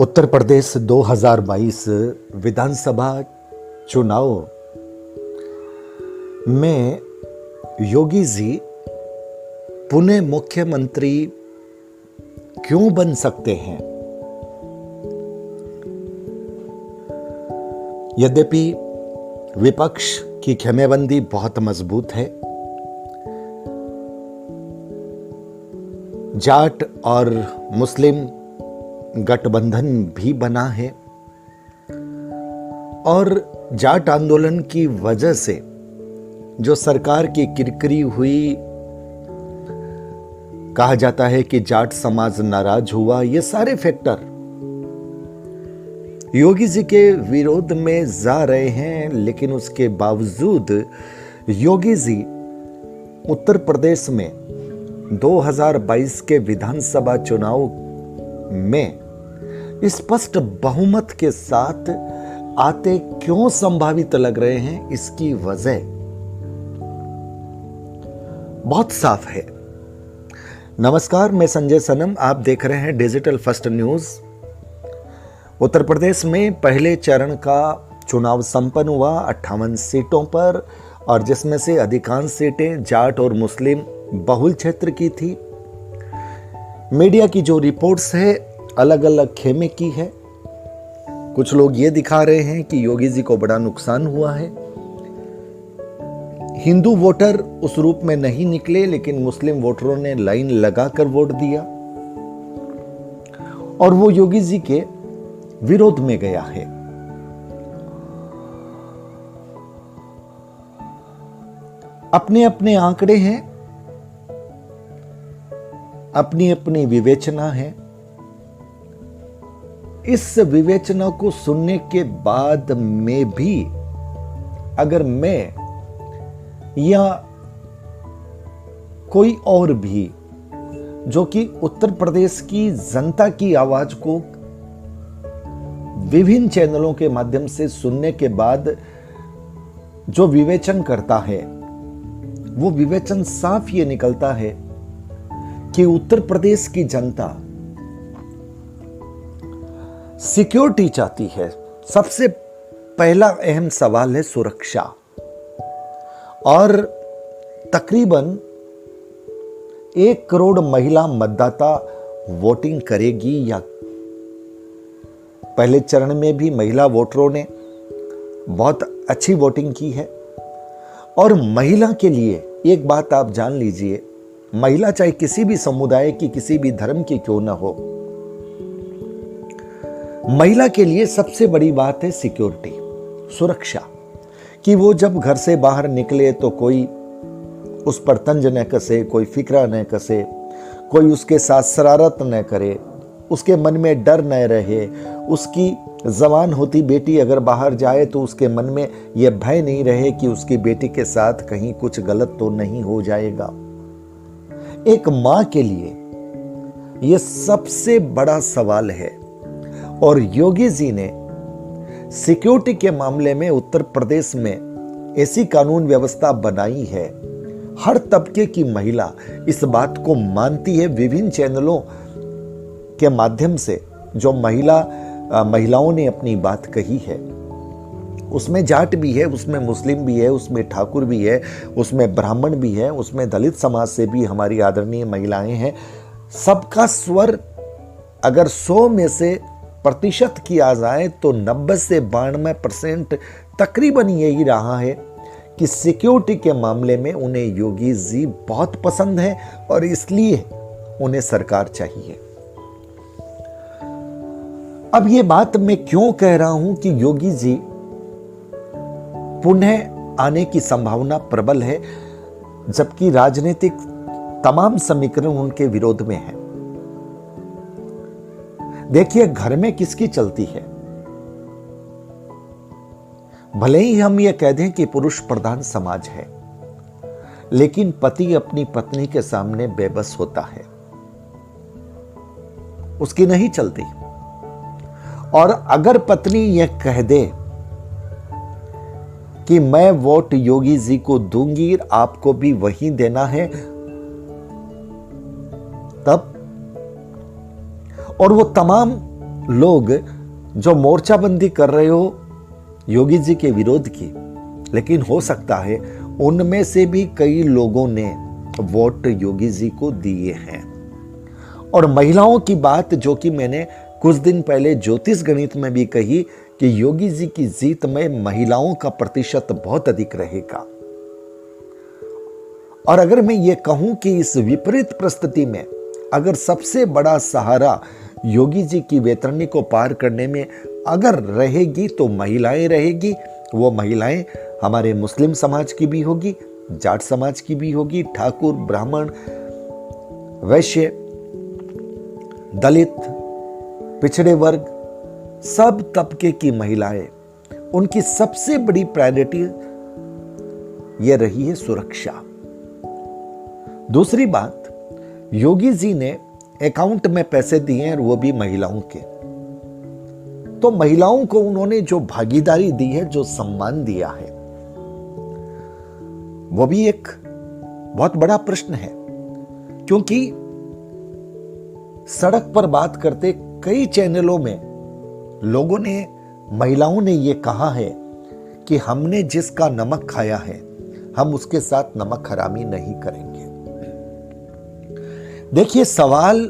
उत्तर प्रदेश 2022 विधानसभा चुनाव में योगी जी पुनः मुख्यमंत्री क्यों बन सकते हैं। यद्यपि विपक्ष की खेमेबंदी बहुत मजबूत है, जाट और मुस्लिम गठबंधन भी बना है और जाट आंदोलन की वजह से जो सरकार की किरकिरी हुई, कहा जाता है कि जाट समाज नाराज हुआ, ये सारे फैक्टर योगी जी के विरोध में जा रहे हैं। लेकिन उसके बावजूद योगी जी उत्तर प्रदेश में 2022 के विधानसभा चुनाव में स्पष्ट बहुमत के साथ आते क्यों संभावित लग रहे हैं, इसकी वजह बहुत साफ है। नमस्कार, मैं संजय सनम, आप देख रहे हैं digital first news. Uttar Pradesh में पहले चरण का चुनाव संपन्न हुआ 58 सीटों पर, और जिसमें से अधिकांश सीटें जाट और मुस्लिम बहुल क्षेत्र की थी। मीडिया की जो रिपोर्ट्स है अलग अलग खेमे की है। कुछ लोग ये दिखा रहे हैं कि योगी जी को बड़ा नुकसान हुआ है। हिंदू वोटर उस रूप में नहीं निकले, लेकिन मुस्लिम वोटरों ने लाइन लगाकर वोट दिया और वो योगी जी के विरोध में गया है। अपने अपने आंकड़े हैं, अपनी अपनी विवेचना है। इस विवेचना को सुनने के बाद में भी अगर मैं या कोई और भी जो कि उत्तर प्रदेश की जनता की आवाज को विभिन्न चैनलों के माध्यम से सुनने के बाद जो विवेचन करता है, वो विवेचन साफ ये निकलता है कि उत्तर प्रदेश की जनता सिक्योरिटी चाहती है। सबसे पहला अहम सवाल है सुरक्षा, और तकरीबन 1 करोड़ महिला मतदाता वोटिंग करेगी। या पहले चरण में भी महिला वोटरों ने बहुत अच्छी वोटिंग की है। और महिला के लिए एक बात आप जान लीजिए, महिला चाहे किसी भी समुदाय की, किसी भी धर्म की क्यों ना हो, महिला के लिए सबसे बड़ी बात है सिक्योरिटी, सुरक्षा। कि वो जब घर से बाहर निकले तो कोई उस पर तंज न कसे, कोई फिक्रा न कसे, कोई उसके साथ शरारत न करे, उसके मन में डर न रहे। उसकी जवान होती बेटी अगर बाहर जाए तो उसके मन में यह भय नहीं रहे कि उसकी बेटी के साथ कहीं कुछ गलत तो नहीं हो जाएगा। एक मां के लिए यह सबसे बड़ा सवाल है। और योगी जी ने सिक्योरिटी के मामले में उत्तर प्रदेश में ऐसी कानून व्यवस्था बनाई है, हर तबके की महिला इस बात को मानती है। विभिन्न चैनलों के माध्यम से जो महिलाओं ने अपनी बात कही है, उसमें जाट भी है, उसमें मुस्लिम भी है, उसमें ठाकुर भी है, उसमें ब्राह्मण भी है, उसमें दलित समाज से भी हमारी आदरणीय महिलाएं हैं। सबका स्वर अगर 100 में से प्रतिशत किया जाए तो 90 से 92% तकरीबन यही रहा है कि सिक्योरिटी के मामले में उन्हें योगी जी बहुत पसंद है और इसलिए उन्हें सरकार चाहिए। अब ये बात मैं क्यों कह रहा हूं कि योगी जी पुनः आने की संभावना प्रबल है, जबकि राजनीतिक तमाम समीकरण उनके विरोध में है। देखिए, घर में किसकी चलती है। भले ही हम ये कह दें कि पुरुष प्रधान समाज है, लेकिन पति अपनी पत्नी के सामने बेबस होता है, उसकी नहीं चलती। और अगर पत्नी यह कह दे कि मैं वोट योगी जी को दूंगी, आपको भी वही देना है, तब और वो तमाम लोग जो मोर्चाबंदी कर रहे हो योगी जी के विरोध की, लेकिन हो सकता है उनमें से भी कई लोगों ने वोट योगी जी को दिए हैं। और महिलाओं की बात, जो कि मैंने कुछ दिन पहले ज्योतिष गणित में भी कही कि योगी जी की जीत में महिलाओं का प्रतिशत बहुत अधिक रहेगा। और अगर मैं ये कहूं कि इस विपरीत परिस्थिति में अगर सबसे बड़ा सहारा योगी जी की वैतरणी को पार करने में अगर रहेगी तो महिलाएं रहेगी। वो महिलाएं हमारे मुस्लिम समाज की भी होगी, जाट समाज की भी होगी, ठाकुर, ब्राह्मण, वैश्य, दलित, पिछड़े वर्ग, सब तबके की महिलाएं, उनकी सबसे बड़ी प्रायोरिटी यह रही है सुरक्षा। दूसरी बात, योगी जी ने अकाउंट में पैसे दिए हैं और वो भी महिलाओं के। तो महिलाओं को उन्होंने जो भागीदारी दी है, जो सम्मान दिया है, वो भी एक बहुत बड़ा प्रश्न है। क्योंकि सड़क पर बात करते कई चैनलों में लोगों ने, महिलाओं ने यह कहा है कि हमने जिसका नमक खाया है हम उसके साथ नमक हरामी नहीं करेंगे। देखिए, सवाल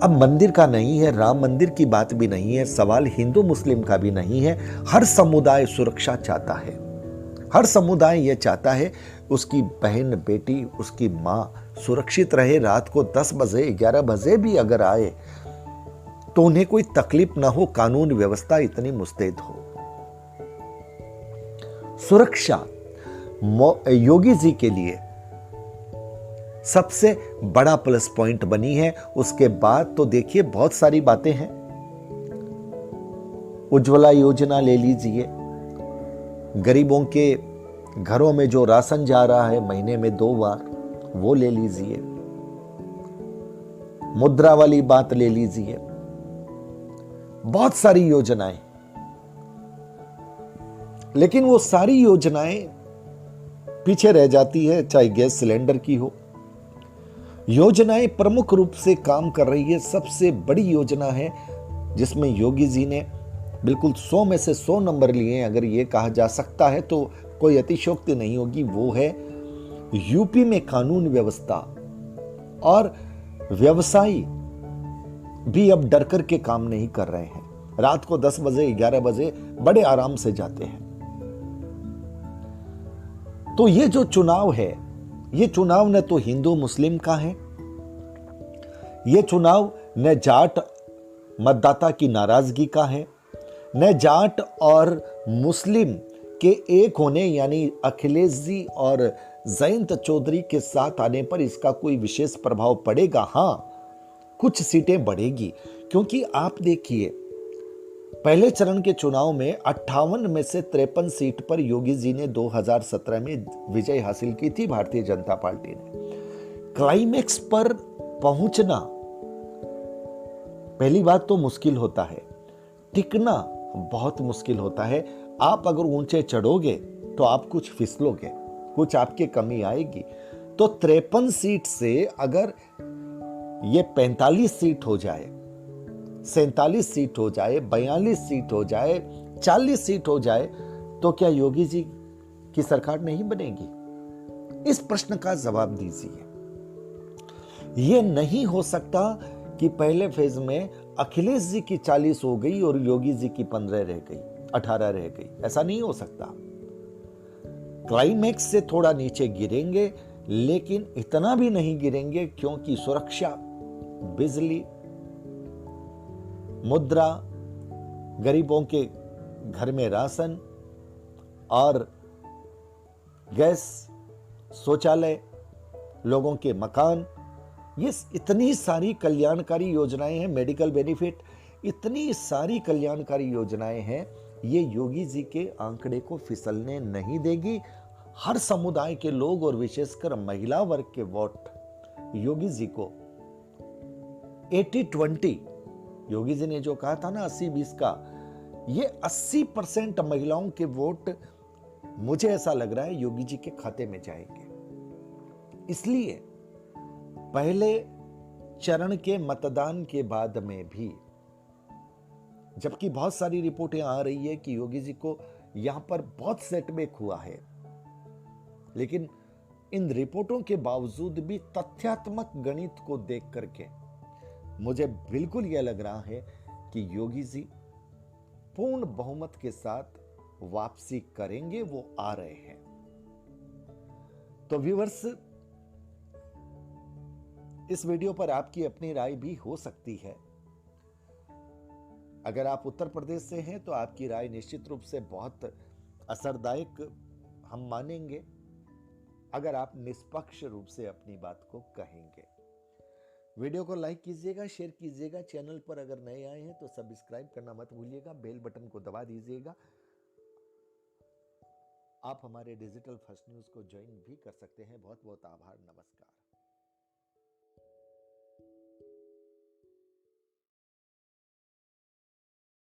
अब मंदिर का नहीं है, राम मंदिर की बात भी नहीं है, सवाल हिंदू मुस्लिम का भी नहीं है। हर समुदाय सुरक्षा चाहता है। हर समुदाय यह चाहता है उसकी बहन, बेटी, उसकी मां सुरक्षित रहे। रात को 10 बजे 11 बजे भी अगर आए तो उन्हें कोई तकलीफ ना हो, कानून व्यवस्था इतनी मुस्तैद हो। सुरक्षा योगी जी के लिए सबसे बड़ा प्लस पॉइंट बनी है। उसके बाद तो देखिए बहुत सारी बातें हैं। उज्ज्वला योजना ले लीजिए, गरीबों के घरों में जो राशन जा रहा है महीने में 2 बार, वो ले लीजिए। मुद्रा वाली बात ले लीजिए, बहुत सारी योजनाएं। लेकिन वो सारी योजनाएं पीछे रह जाती है, चाहे गैस सिलेंडर की हो। योजनाएं प्रमुख रूप से काम कर रही है। सबसे बड़ी योजना है जिसमें योगी जी ने बिल्कुल 100 में से 100 नंबर लिए, अगर ये कहा जा सकता है तो कोई अतिशयोक्ति नहीं होगी, वो है यूपी में कानून व्यवस्था। और व्यवसायी भी अब डर कर के काम नहीं कर रहे हैं। रात को 10 बजे 11 बजे बड़े आराम से जाते हैं। तो ये जो चुनाव है, ये चुनाव न तो हिंदू मुस्लिम का है, ये चुनाव न जाट मतदाता की नाराजगी का है, न जाट और मुस्लिम के एक होने यानी अखिलेश जी और जयंत चौधरी के साथ आने पर इसका कोई विशेष प्रभाव पड़ेगा। हां, कुछ सीटें बढ़ेगी। क्योंकि आप देखिए, पहले चरण के चुनाव में 58 में से 53 सीट पर योगी जी ने 2017 में विजय हासिल की थी भारतीय जनता पार्टी ने। क्लाइमेक्स पर पहुंचना पहली बात तो मुश्किल होता है, टिकना बहुत मुश्किल होता है। आप अगर ऊंचे चढ़ोगे तो आप कुछ फिसलोगे, कुछ आपके कमी आएगी। तो 53 सीट से अगर ये 45 सीट हो जाए, 47 सीट हो जाए, 42 सीट हो जाए, 40 सीट हो जाए, तो क्या योगी जी की सरकार नहीं बनेगी? इस प्रश्न का जवाब दीजिए। यह नहीं हो सकता कि पहले फेज में अखिलेश जी की 40 हो गई और योगी जी की 15 रह गई, 18 रह गई। ऐसा नहीं हो सकता। क्लाइमेक्स से थोड़ा नीचे गिरेंगे, लेकिन इतना भी नहीं गिरेंगे, क्योंकि सुरक्षा, बिजली, मुद्रा, गरीबों के घर में राशन और गैस, शौचालय, लोगों के मकान, ये इतनी सारी कल्याणकारी योजनाएं हैं, मेडिकल बेनिफिट, इतनी सारी कल्याणकारी योजनाएं हैं। ये योगी जी के आंकड़े को फिसलने नहीं देगी। हर समुदाय के लोग और विशेषकर महिला वर्ग के वोट योगी जी को 80-20, योगी जी ने जो कहा था ना 80-20 का, ये 80% महिलाओं के वोट मुझे ऐसा लग रहा है योगी जी के खाते में जाएंगे। इसलिए पहले चरण के मतदान के बाद में भी जबकि बहुत सारी रिपोर्टें आ रही है कि योगी जी को यहां पर बहुत सेटबैक हुआ है, लेकिन इन रिपोर्टों के बावजूद भी तथ्यात्मक गणित को देख करके मुझे बिल्कुल यह लग रहा है कि योगी जी पूर्ण बहुमत के साथ वापसी करेंगे, वो आ रहे हैं। तो व्यूअर्स, इस वीडियो पर आपकी अपनी राय भी हो सकती है। अगर आप उत्तर प्रदेश से हैं तो आपकी राय निश्चित रूप से बहुत असरदायक हम मानेंगे, अगर आप निष्पक्ष रूप से अपनी बात को कहेंगे। वीडियो को लाइक कीजिएगा, शेयर कीजिएगा। चैनल पर अगर नए आए हैं तो सब्सक्राइब करना मत भूलिएगा, बेल बटन को दबा दीजिएगा। आप हमारे डिजिटल फर्स्ट न्यूज को ज्वाइन भी कर सकते हैं। बहुत बहुत आभार, नमस्कार।